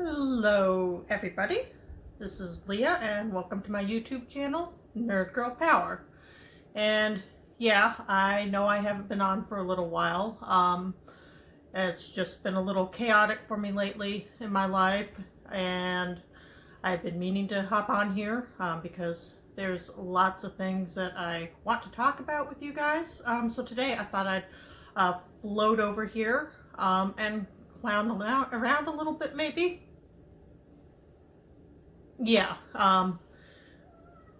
Hello everybody, this is Leah and welcome to my YouTube channel, Nerd Girl Power. And yeah, I know I haven't been on for a little while. It's just been a little chaotic for me lately in my life, and I've been meaning to hop on here because there's lots of things that I want to talk about with you guys. So today I thought I'd float over here and clown around a little bit maybe. Yeah,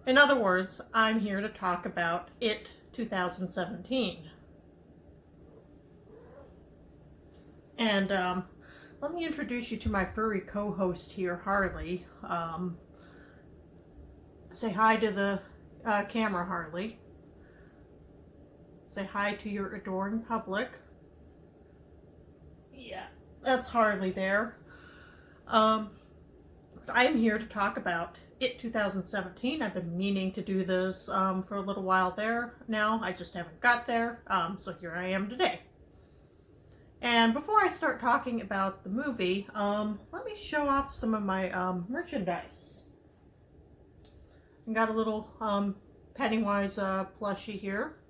in other words, I'm here to talk about It 2017. And let me introduce you to my furry co-host here, Harley. Say hi to the camera, Harley. Say hi to your adoring public. Yeah, that's Harley there. I'm here to talk about It 2017. I've been meaning to do this for a little while there now. I just haven't got there. So here I am today. And before I start talking about the movie, let me show off some of my merchandise. I got a little Pennywise plushie here.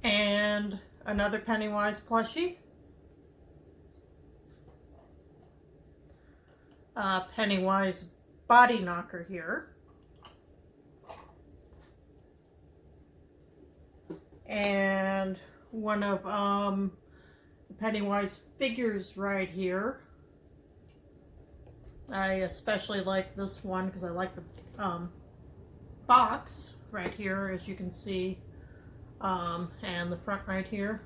And another Pennywise plushie. Pennywise body knocker here. And one of Pennywise figures right here. I especially like this one because I like the box right here, as you can see, and the front right here.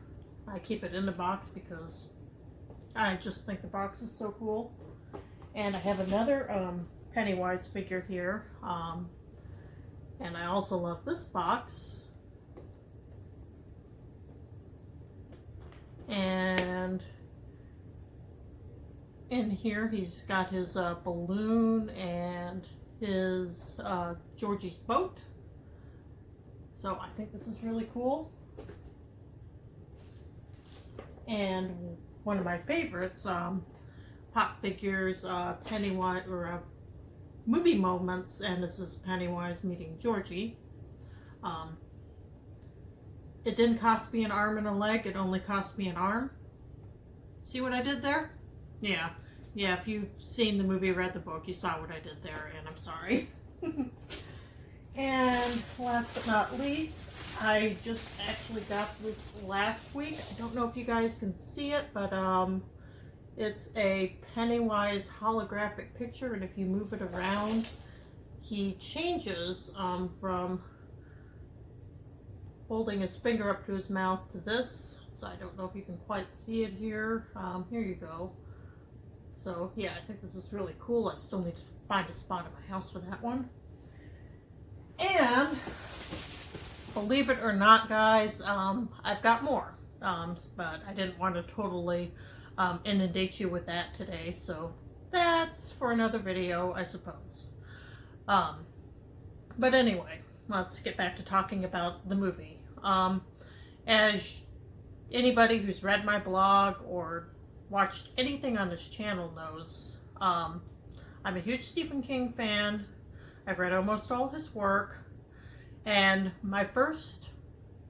I keep it in the box because I just think the box is so cool. And I have another Pennywise figure here, and I also love this box. And in here he's got his balloon and his Georgie's boat. So I think this is really cool. And one of my favorites, Pop Figures, Pennywise, or movie moments, and this is Pennywise meeting Georgie. It didn't cost me an arm and a leg, it only cost me an arm. See what I did there? Yeah, if you've seen the movie, read the book, you saw what I did there, and I'm sorry. And last but not least, I just actually got this last week. I don't know if you guys can see it, but it's a Pennywise holographic picture, and if you move it around, he changes from holding his finger up to his mouth to this. So I don't know if you can quite see it here. Here you go. So yeah, I think this is really cool. I still need to find a spot in my house for that one. And believe it or not, guys, I've got more, but I didn't want to totally inundate you with that today, so that's for another video, I suppose. But anyway, let's get back to talking about the movie. As anybody who's read my blog or watched anything on this channel knows, I'm a huge Stephen King fan. I've read almost all his work, and my first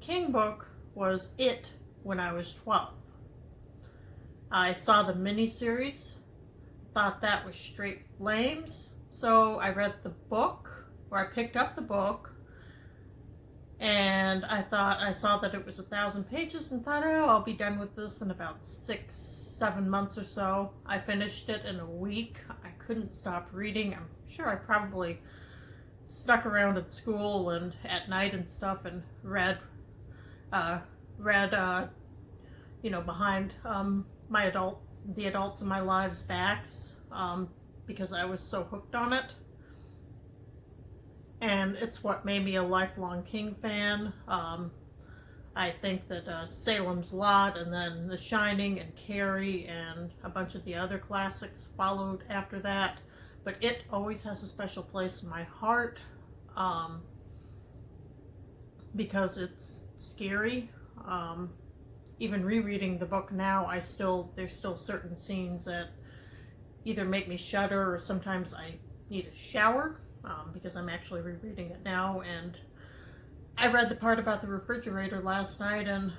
King book was It when I was 12. I saw the miniseries, thought that was straight flames, so I read the book, or I picked up the book, and I saw that it was 1,000 pages and thought, oh, I'll be done with this in about 6-7 months or so. I finished it in a week. I couldn't stop reading. I'm sure I probably stuck around at school and at night and stuff and read behind the adults in my lives' backs, because I was so hooked on it. And it's what made me a lifelong King fan. I think that Salem's Lot and then The Shining and Carrie and a bunch of the other classics followed after that. But It always has a special place in my heart, because it's scary. even rereading the book now, there's still certain scenes that either make me shudder or sometimes I need a shower, because I'm actually rereading it now. And I read the part about the refrigerator last night, and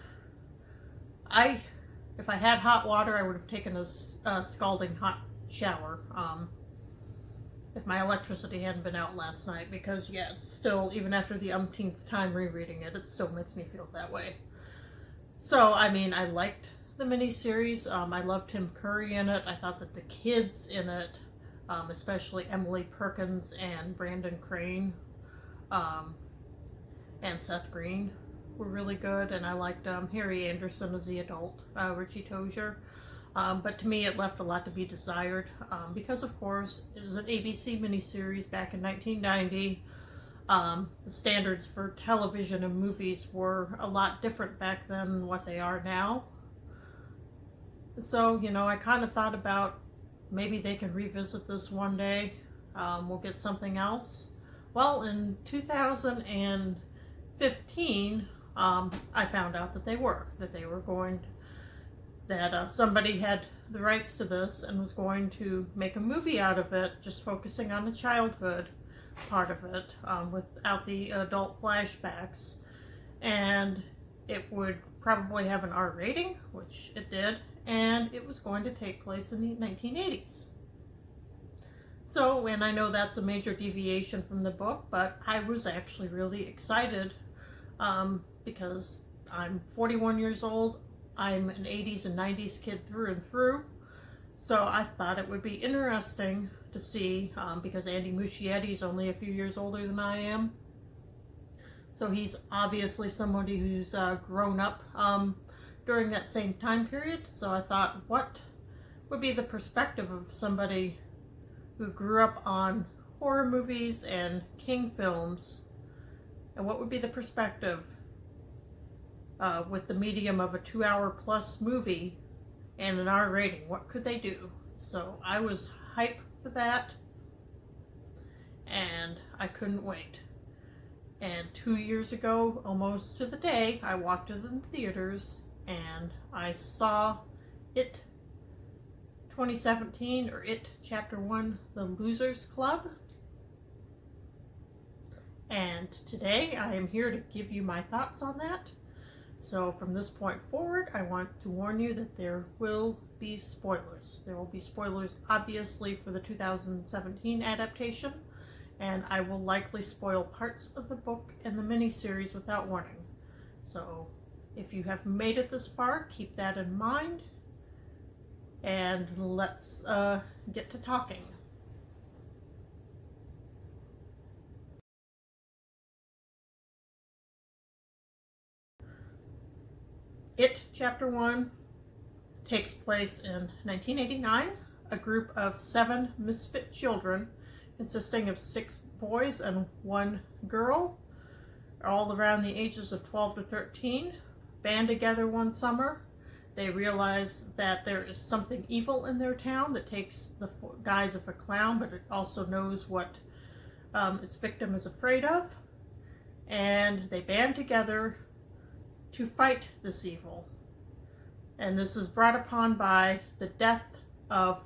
if I had hot water, I would have taken a scalding hot shower. If my electricity hadn't been out last night, because yeah, it's still, even after the umpteenth time rereading it, it still makes me feel that way. So, I mean, I liked the miniseries. I loved Tim Curry in it. I thought that the kids in it, especially Emily Perkins and Brandon Crane, and Seth Green, were really good. And I liked Harry Anderson as the adult, Richie Tozier. But to me, it left a lot to be desired, because, of course, it was an ABC miniseries back in 1990. The standards for television and movies were a lot different back then than what they are now. So, I kind of thought about maybe they can revisit this one day. We'll get something else. Well, in 2015, I found out that they were going to, that somebody had the rights to this and was going to make a movie out of it, just focusing on the childhood part of it, without the adult flashbacks. And it would probably have an R rating, which it did, and it was going to take place in the 1980s. So, and I know that's a major deviation from the book, but I was actually really excited, because I'm 41 years old. I'm an 80s and 90s kid through and through, so I thought it would be interesting to see, because Andy Muschietti is only a few years older than I am, so he's obviously somebody who's grown up during that same time period. So I thought, what would be the perspective of somebody who grew up on horror movies and King films, and what would be the perspective with the medium of a 2-hour plus movie and an R rating? What could they do? So I was hyped for that, and I couldn't wait. And 2 years ago, almost to the day, I walked to the theaters and I saw It 2017, or It Chapter 1, The Losers Club. And today I am here to give you my thoughts on that. So from this point forward, I want to warn you that there will be spoilers. There will be spoilers, obviously, for the 2017 adaptation, and I will likely spoil parts of the book and the miniseries without warning. So if you have made it this far, keep that in mind, and let's get to talking. It Chapter 1 takes place in 1989. A group of 7 misfit children, consisting of 6 boys and 1 girl, all around the ages of 12 to 13, band together one summer. They realize that there is something evil in their town that takes the guise of a clown, but it also knows what its victim is afraid of. And they band together to fight this evil. And this is brought upon by the death of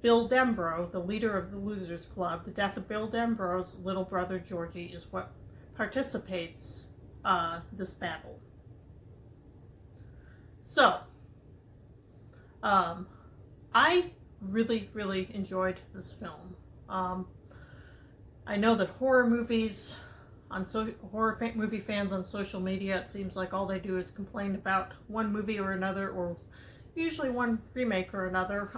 Bill Denbrough, the leader of the Losers Club. The death of Bill Denbrough's little brother Georgie is what participates this battle. So, I really, really enjoyed this film. I know that horror movie fans on social media, it seems like all they do is complain about one movie or another, or usually one remake or another.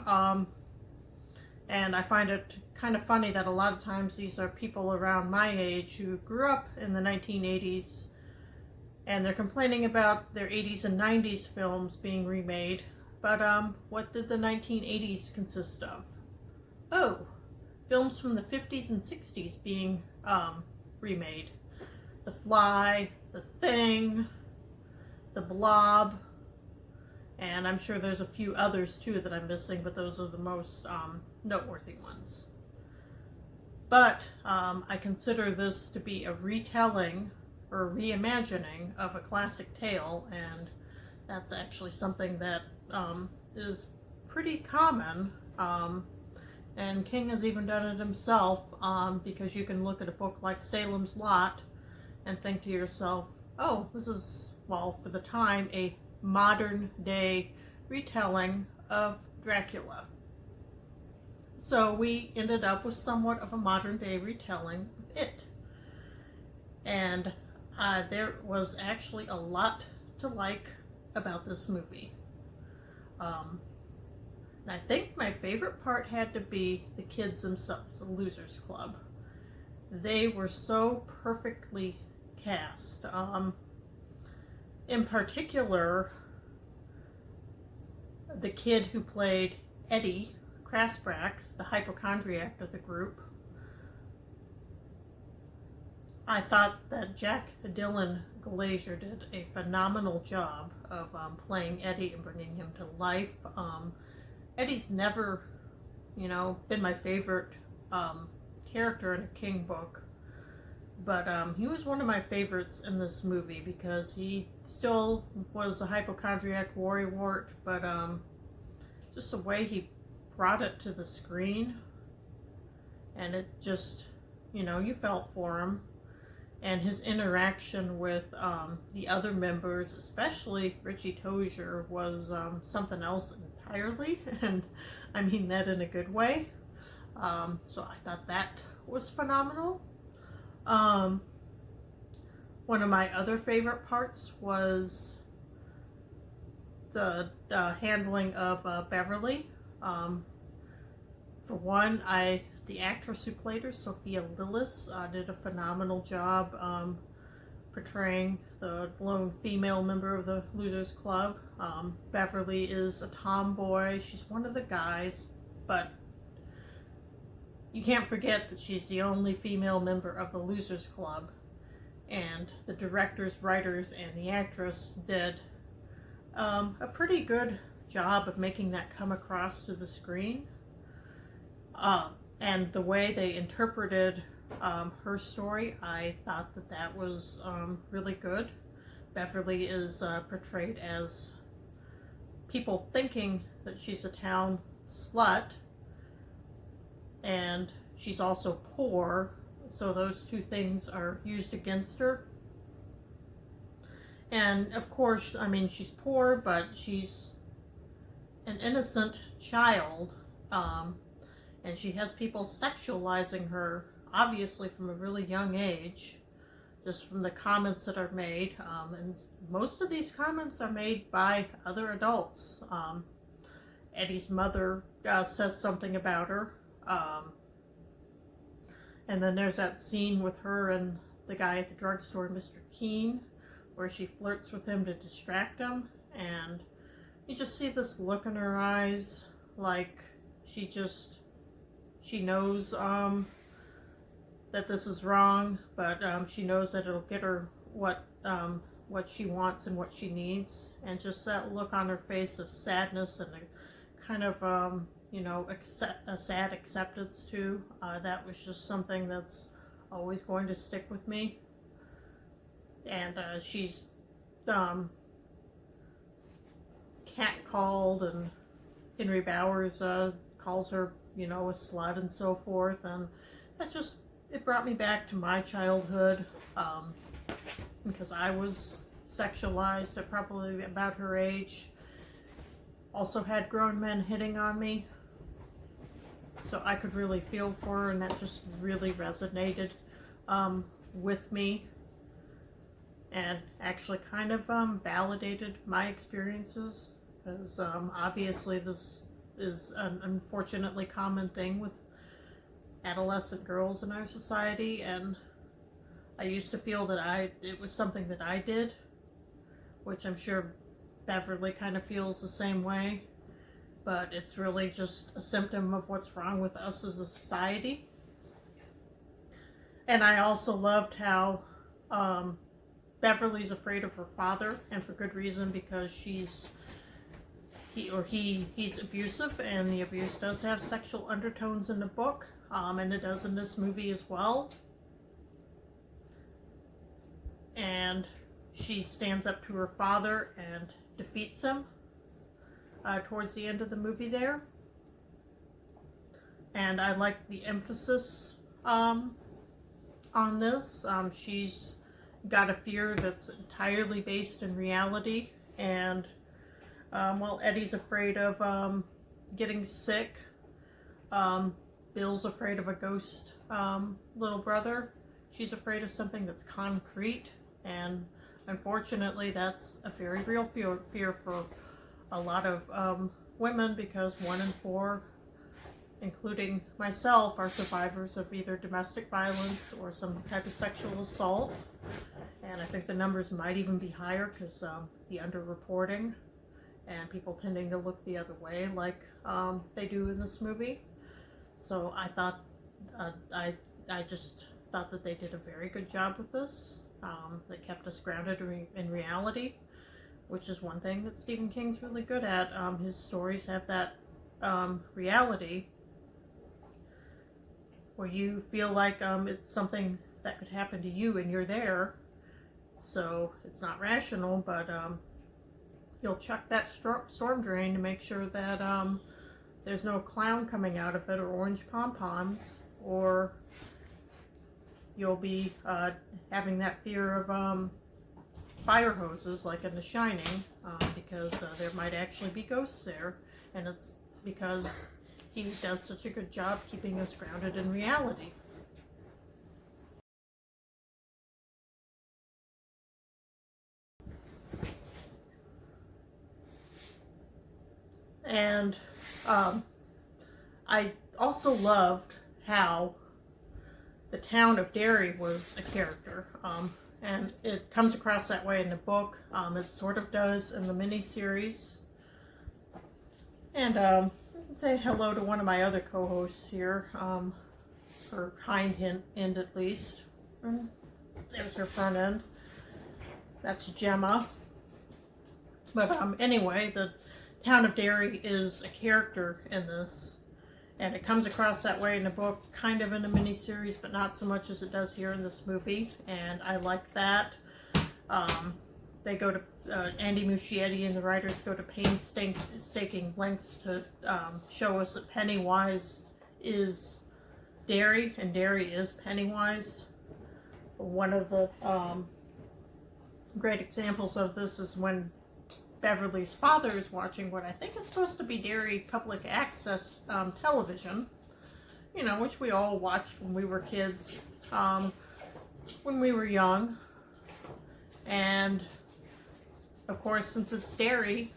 And I find it kind of funny that a lot of times these are people around my age who grew up in the 1980s, and they're complaining about their 80s and 90s films being remade. But what did the 1980s consist of? Oh, films from the 50s and 60s being remade. The Fly, The Thing, The Blob, and I'm sure there's a few others too that I'm missing, but those are the most noteworthy ones. But I consider this to be a retelling or reimagining of a classic tale, and that's actually something that is pretty common. And King has even done it himself, because you can look at a book like Salem's Lot and think to yourself, oh, this is, well, for the time, a modern day retelling of Dracula. So we ended up with somewhat of a modern day retelling of it. And there was actually a lot to like about this movie. And I think my favorite part had to be the kids themselves, the Losers Club. They were so perfectly cast. In particular, the kid who played Eddie Krasbrack, the hypochondriac of the group. I thought that Jack Dylan Glazer did a phenomenal job of playing Eddie and bringing him to life. Eddie's never, been my favorite character in a King book, but he was one of my favorites in this movie because he still was a hypochondriac worrywart, but just the way he brought it to the screen, and it just, you felt for him. And his interaction with the other members, especially Richie Tozier, was something else entirely, and I mean that in a good way. So I thought that was phenomenal. One of my other favorite parts was the handling of Beverly. For one, the actress who played her, Sophia Lillis, did a phenomenal job portraying the lone female member of the Losers Club. Beverly is a tomboy. She's one of the guys, but you can't forget that she's the only female member of the Losers Club. And the directors, writers, and the actress did a pretty good job of making that come across to the screen. And the way they interpreted her story, I thought that was really good. Beverly is portrayed as people thinking that she's a town slut, and she's also poor, so those two things are used against her. And of course, I mean, she's poor, but she's an innocent child. And she has people sexualizing her, obviously from a really young age, just from the comments that are made. And most of these comments are made by other adults. Eddie's mother says something about her. And then there's that scene with her and the guy at the drugstore, Mr. Keene, where she flirts with him to distract him. And you just see this look in her eyes, like she knows that this is wrong, but she knows that it'll get her what she wants and what she needs. And just that look on her face of sadness and a kind of a sad acceptance too. That was just something that's always going to stick with me. And she's catcalled, and Henry Bowers calls her, a slut and so forth, and it brought me back to my childhood, because I was sexualized at probably about her age. Also had grown men hitting on me, so I could really feel for her, and that just really resonated with me, and actually kind of validated my experiences, because obviously this is an unfortunately common thing with adolescent girls in our society, and I used to feel that it was something that I did, which I'm sure Beverly kind of feels the same way, but it's really just a symptom of what's wrong with us as a society. And I also loved how Beverly's afraid of her father, and for good reason, because he's abusive, and the abuse does have sexual undertones in the book, and it does in this movie as well. And she stands up to her father and defeats him towards the end of the movie there. And I like the emphasis on this. She's got a fear that's entirely based in reality, and while Eddie's afraid of getting sick, Bill's afraid of a ghost little brother. She's afraid of something that's concrete, and unfortunately that's a very real fear for a lot of women, because 1 in 4, including myself, are survivors of either domestic violence or some type of sexual assault. And I think the numbers might even be higher because the underreporting and people tending to look the other way like they do in this movie. So I thought, I just thought that they did a very good job with this. They kept us grounded in reality, which is one thing that Stephen King's really good at. His stories have that reality where you feel like it's something that could happen to you and you're there. So it's not rational, but you'll check that storm drain to make sure that there's no clown coming out of it or orange pom-poms, or you'll be having that fear of fire hoses like in The Shining, because there might actually be ghosts there, and it's because he does such a good job keeping us grounded in reality. And I also loved how the town of Derry was a character, and it comes across that way in the book. It sort of does in the miniseries. And I can say hello to one of my other co-hosts here, her hind end at least. There's her front end. That's Gemma. But anyway, the town of Derry is a character in this, and it comes across that way in the book, kind of in the miniseries, but not so much as it does here in this movie, and I like that. They go to, Andy Muschietti and the writers go to painstaking lengths to show us that Pennywise is Derry, and Derry is Pennywise. One of the great examples of this is when Beverly's father is watching what I think is supposed to be Derry public access television, you know, which we all watched when we were kids, when we were young. And of course, since it's Derry,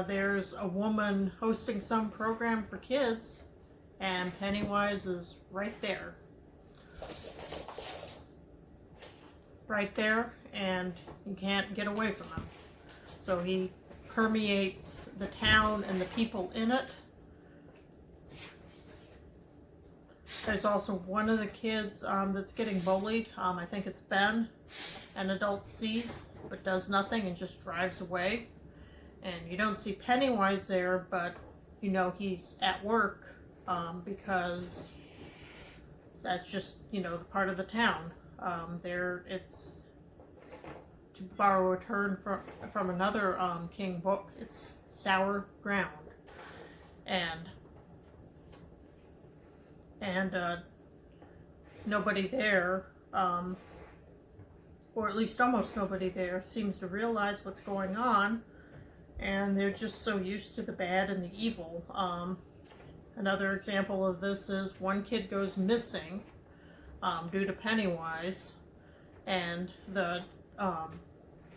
there's a woman hosting some program for kids, and Pennywise is right there. Right there, and you can't get away from him. So he permeates the town and the people in it. There's also one of the kids that's getting bullied. I think it's Ben. An adult sees but does nothing and just drives away. And you don't see Pennywise there, but you know he's at work because that's just, you know, the part of the town. It's, to borrow a term from another King book, it's sour ground. And nobody there, or at least almost nobody there, seems to realize what's going on, and they're just so used to the bad and the evil. Another example of this is one kid goes missing due to Pennywise, and the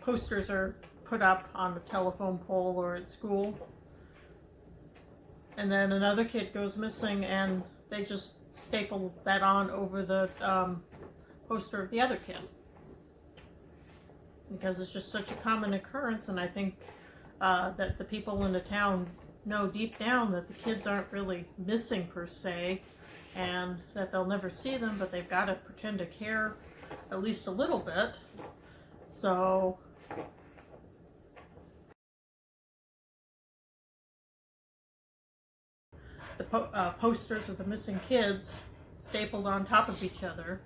posters are put up on the telephone pole or at school. And then another kid goes missing and they just staple that on over the poster of the other kid. Because it's just such a common occurrence, and I think that the people in the town know deep down that the kids aren't really missing per se, and that they'll never see them, but they've got to pretend to care at least a little bit. So the posters of the missing kids stapled on top of each other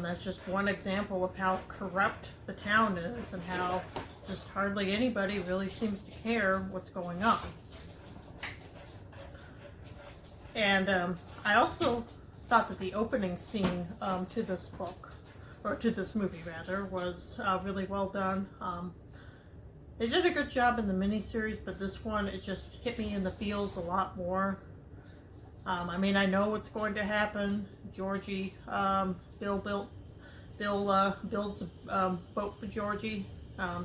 That's just one example of how corrupt the town is and how just hardly anybody really seems to care what's going on. And I also thought that the opening scene to this book, or to this movie rather, was really well done. They did a good job in the miniseries, but this one, it just hit me in the feels a lot more. I mean, I know what's going to happen. Georgie, Bill builds a boat for Georgie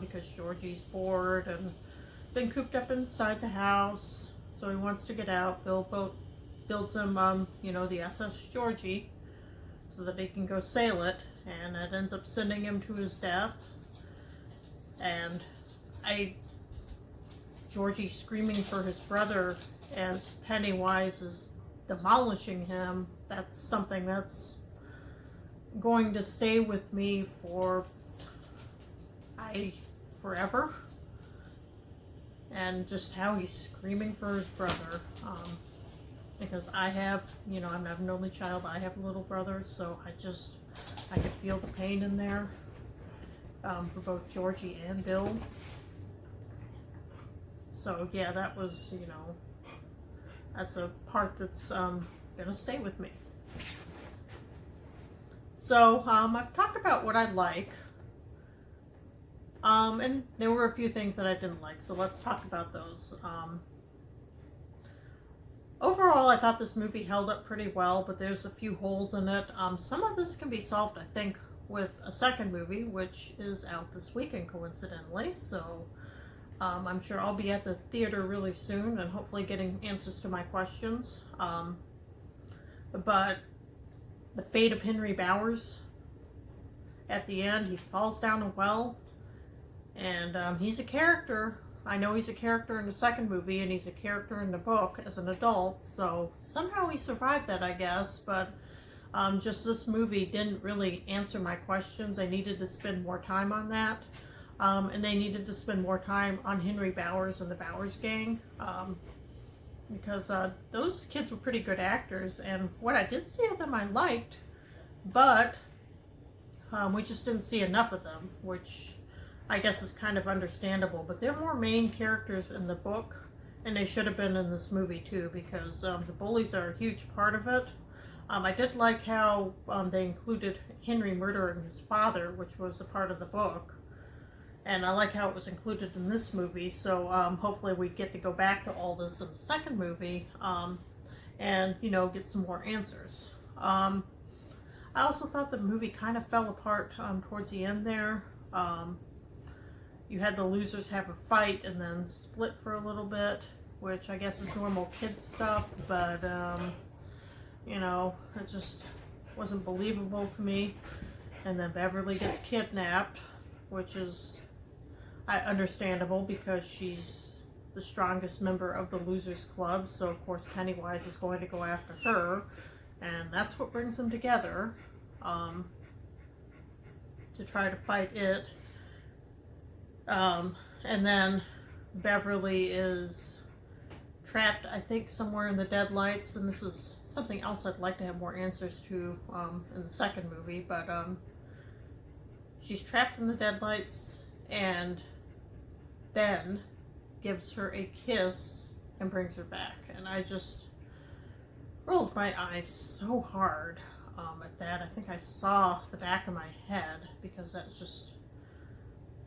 because Georgie's bored and been cooped up inside the house, so he wants to get out. Bill builds him, the SS Georgie, so that he can go sail it, and it ends up sending him to his death. And Georgie screaming for his brother as Pennywise is demolishing him, that's something that's going to stay with me for forever. And just how he's screaming for his brother, because I have, I'm not an only child, I have a little brother, so I could feel the pain in there for both Georgie and Bill. So yeah, that was, that's a part that's gonna stay with me. So I've talked about what I like, and there were a few things that I didn't like, so let's talk about those. Overall, I thought this movie held up pretty well, but there's a few holes in it. Some of this can be solved, I think, with a second movie, which is out this weekend, coincidentally, so I'm sure I'll be at the theater really soon and hopefully getting answers to my questions. But the fate of Henry Bowers, at the end, he falls down a well, and he's a character. I know he's a character in the second movie, and he's a character in the book as an adult, so somehow he survived that, I guess, but just this movie didn't really answer my questions. I needed to spend more time on that. And they needed to spend more time on Henry Bowers and the Bowers gang, because those kids were pretty good actors, and what I did see of them I liked, but we just didn't see enough of them, which I guess is kind of understandable. But they're more main characters in the book, and they should have been in this movie too, because the bullies are a huge part of it. I did like how they included Henry murdering his father, which was a part of the book. And I like how it was included in this movie, so hopefully we get to go back to all this in the second movie and, get some more answers. I also thought the movie kind of fell apart towards the end there. You had the losers have a fight and then split for a little bit, which I guess is normal kid stuff, but, it just wasn't believable to me. And then Beverly gets kidnapped, which is understandable because she's the strongest member of the Losers Club, so of course Pennywise is going to go after her, and that's what brings them together to try to fight it. And then Beverly is trapped, I think, somewhere in the Deadlights, and this is something else I'd like to have more answers to in the second movie, but she's trapped in the Deadlights, and Ben gives her a kiss and brings her back, and I just rolled my eyes so hard at that. I think I saw the back of my head, because that's just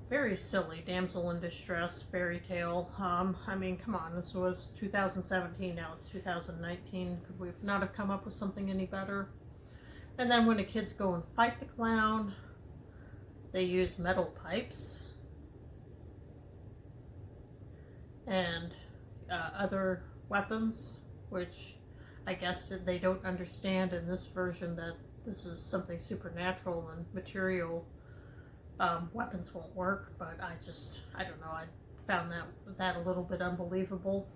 very silly. Damsel in distress, fairy tale. I mean, come on, this was 2017, now it's 2019. Could we not have come up with something any better? And then when the kids go and fight the clown, they use metal pipes and other weapons, which I guess they don't understand in this version that this is something supernatural and material weapons won't work, but I don't know, I found that a little bit unbelievable.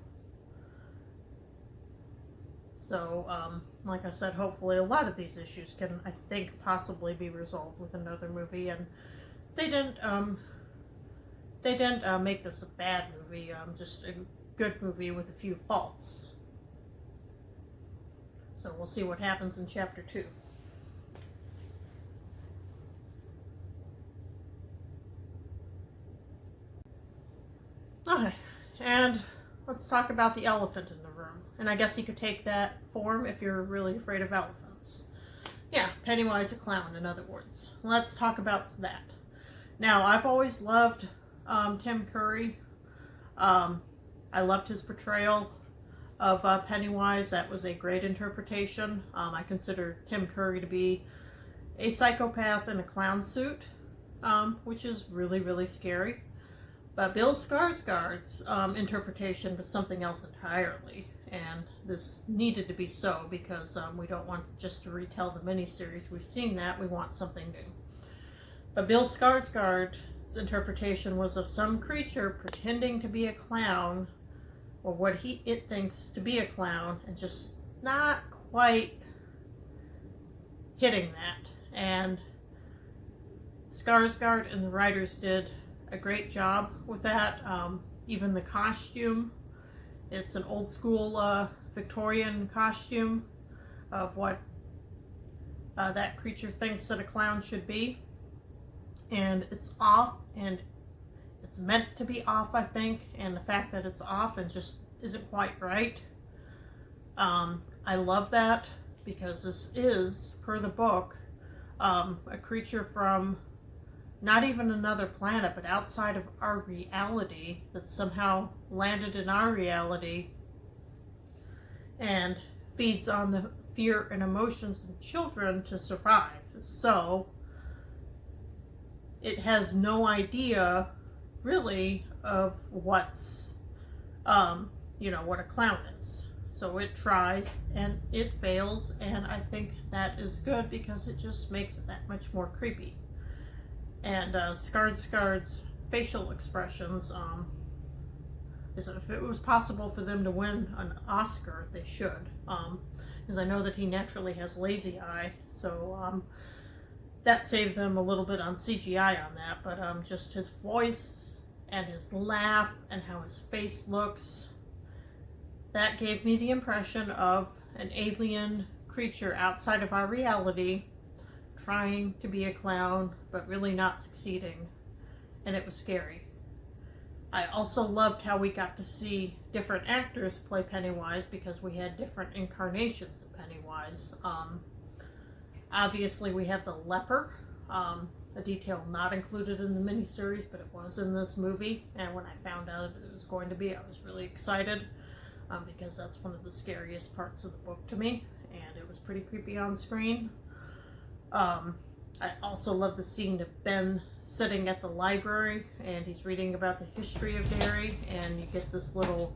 So, like I said, hopefully a lot of these issues can, I think, possibly be resolved with another movie, and they didn't make this a bad movie, just a good movie with a few faults. So we'll see what happens in chapter 2. Okay, and let's talk about the elephant in the room. And I guess you could take that form if you're really afraid of elephants. Yeah, Pennywise a clown, in other words. Let's talk about that. Now, I've always loved Tim Curry. I loved his portrayal of Pennywise. That was a great interpretation. I consider Tim Curry to be a psychopath in a clown suit, which is really, really scary. But Bill Skarsgård's interpretation was something else entirely, and this needed to be so because we don't want just to retell the miniseries. We've seen that. We want something new. But Bill Skarsgård's interpretation was of some creature pretending to be a clown, or what it thinks to be a clown, and just not quite hitting that. And Skarsgård and the writers did a great job with that. Even the costume, it's an old school Victorian costume of what that creature thinks that a clown should be. And it's off, and it's meant to be off, I think, and the fact that it's off and just isn't quite right. I love that because this is, per the book, a creature from not even another planet, but outside of our reality that somehow landed in our reality and feeds on the fear and emotions of children to survive. So it has no idea really of what's, what a clown is. So it tries and it fails, and I think that is good because it just makes it that much more creepy. And Skarsgård's facial expressions, if it was possible for them to win an Oscar, they should. Because I know that he naturally has lazy eye, so that saved them a little bit on CGI on that. But just his voice and his laugh and how his face looks, that gave me the impression of an alien creature outside of our reality trying to be a clown, but really not succeeding, and it was scary. I also loved how we got to see different actors play Pennywise because we had different incarnations of Pennywise. Obviously, we have the leper, a detail not included in the miniseries, but it was in this movie, and when I found out it was going to be, I was really excited because that's one of the scariest parts of the book to me, and it was pretty creepy on screen. I also love the scene of Ben sitting at the library and he's reading about the history of Derry, and you get this little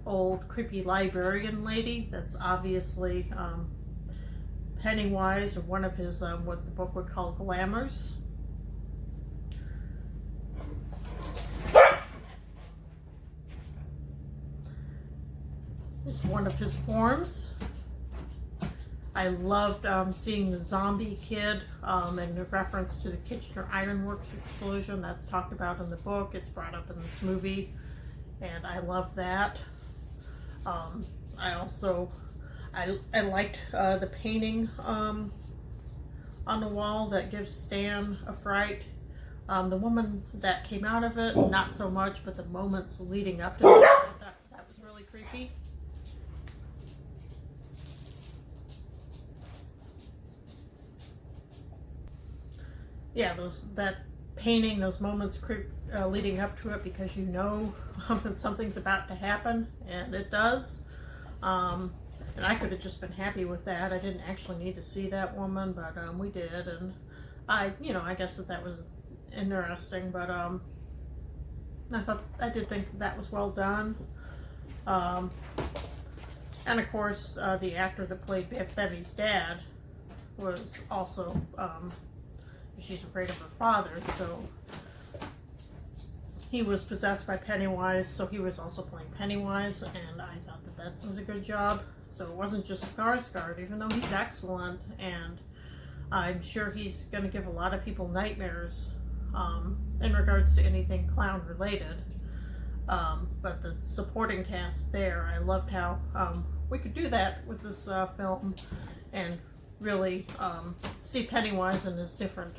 old creepy librarian lady that's obviously Pennywise, or one of his what the book would call glamours. It's one of his forms. I loved seeing the zombie kid in reference to the Kitchener Ironworks explosion. That's talked about in the book. It's brought up in this movie, and I love that. I also I liked the painting on the wall that gives Stan a fright. The woman that came out of it, not so much, but the moments leading up to it, that was really creepy. Yeah, that painting, those moments leading up to it, because you know that something's about to happen, and it does. And I could have just been happy with that. I didn't actually need to see that woman, but we did, and I guess that was interesting. But I did think that was well done. And of course, the actor that played Bevy's dad was also. She's afraid of her father, so he was possessed by Pennywise, so he was also playing Pennywise, and I thought that was a good job. So it wasn't just Skarsgård, even though he's excellent, and I'm sure he's going to give a lot of people nightmares in regards to anything clown related. But the supporting cast there, I loved how we could do that with this film, and really see Pennywise in his different,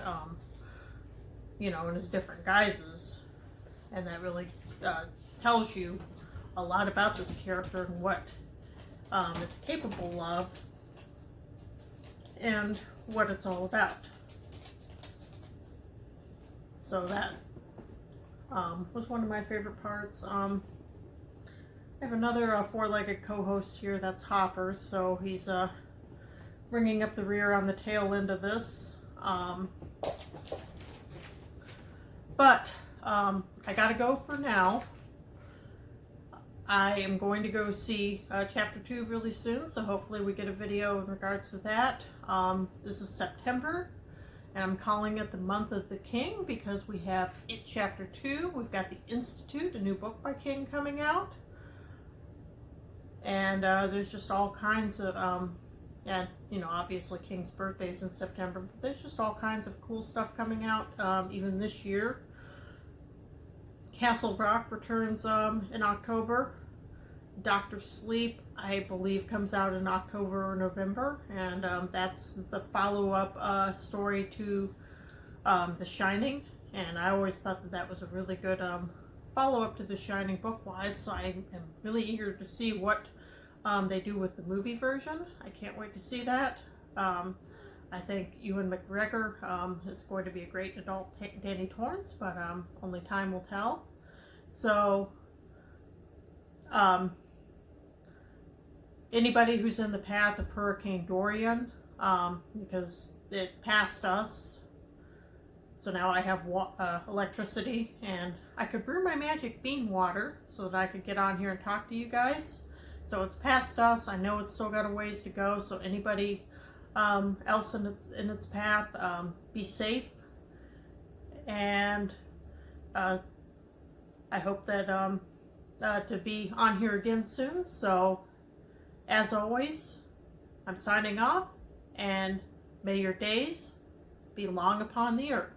in his different guises, and that really tells you a lot about this character and what it's capable of and what it's all about. So that was one of my favorite parts. I have another four-legged co-host here, that's Hopper, so he's bringing up the rear on the tail end of this. But I gotta go for now. I am going to go see chapter 2 really soon, so hopefully we get a video in regards to that. This is September, and I'm calling it the month of the King because we have It chapter 2. We've got The Institute, a new book by King, coming out. And there's just all kinds of, and you know, obviously King's birthday is in September, but there's just all kinds of cool stuff coming out even this year. Castle Rock returns in October. Dr. Sleep, I believe, comes out in October or November, and that's the follow-up story to The Shining, and I always thought that that was a really good follow-up to The Shining book-wise, so I am really eager to see what they do with the movie version. I can't wait to see that. I think Ewan McGregor is going to be a great adult Danny Torrance, but only time will tell. So, anybody who's in the path of Hurricane Dorian, because it passed us, so now I have electricity, and I could brew my magic bean water so that I could get on here and talk to you guys. So it's passed us. I know it's still got a ways to go, so anybody else in its path, be safe, and I hope that to be on here again soon. So as always, I'm signing off, and may your days be long upon the earth.